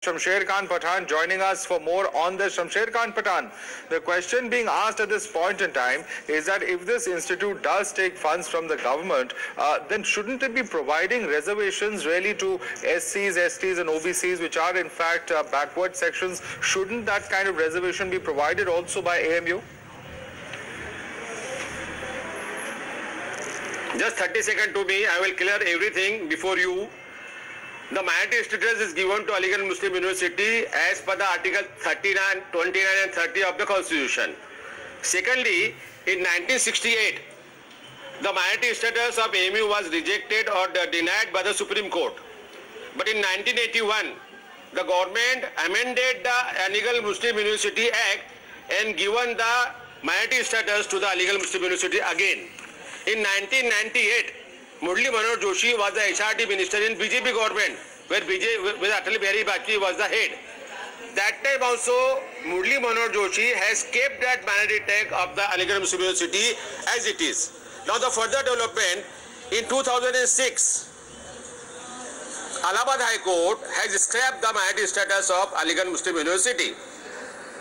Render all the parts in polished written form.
Shamsher Khan Pathan joining us for more on this. Shamsher Khan Pathan, the question being asked at this point in time is that if this institute does take funds from the government, then shouldn't it be providing reservations really to SCs, STs and OBCs, which are in fact backward sections? Shouldn't that kind of reservation be provided also by AMU? Just 30 seconds to me, I will clear everything before you. The minority status is given to Aligarh Muslim University as per the Article 39, 29 and 30 of the Constitution. Secondly, in 1968, the minority status of AMU was rejected or denied by the Supreme Court. But in 1981, the government amended the Aligarh Muslim University Act and given the minority status to the Aligarh Muslim University again. In 1998, Murli Manohar Joshi was the HRD minister in BJP government, where Atal Bihari Vajpayee was the head. That time also, Murli Manohar Joshi has kept that minority tag of the Aligarh Muslim University as it is. Now the further development, in 2006, Allahabad High Court has scrapped the minority status of Aligarh Muslim University.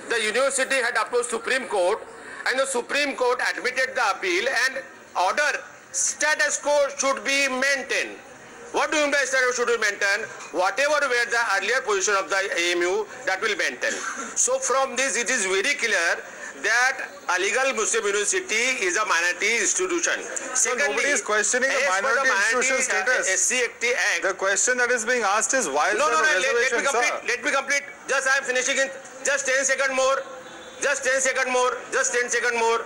The university had approached Supreme Court and the Supreme Court admitted the appeal and order status quo should be maintained. What do you mean by status quo should be maintained? Whatever were the earlier position of the AMU, that will maintain. So from this it is very clear that Aligarh Muslim University is a minority institution. So nobody is questioning the minority institution status. SC Act. The question that is being asked is why is there a reservation, sir? Let me complete. Just I am finishing in just 10 seconds more. Just 10 seconds more. Just 10 seconds more.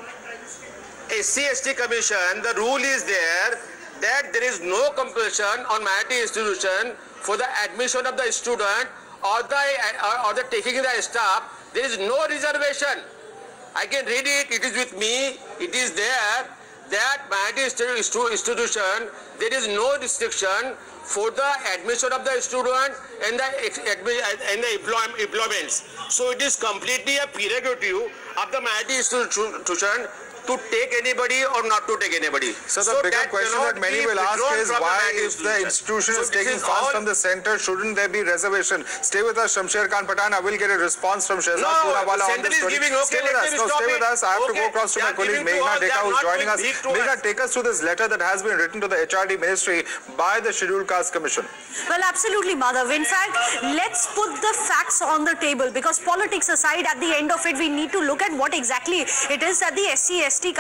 SC/ST Commission, the rule is there that there is no compulsion on minority institution for the admission of the student or the taking the staff. There is no reservation. I can read it. It is with me. It is there that minority institution, there is no restriction for the admission of the student and the employments. So it is completely a prerogative of the minority institution to take anybody or not to take anybody. So the bigger question that many will ask is why, if the institution is taking funds from the center, shouldn't there be reservation? Stay with us, Shamsher Khan Pathan. I will get a response from Shehzad Poonawala on this story. Stay with us. Stay with us. I have to go across to my colleague Meghna Dekha, who is joining us. Meghna, take us through this letter that has been written to the HRD Ministry by the Scheduled Caste Commission. Well, absolutely, Madhav. In fact, let's put the facts on the table, because politics aside, at the end of it, we need to look at what exactly it is that the SC/ST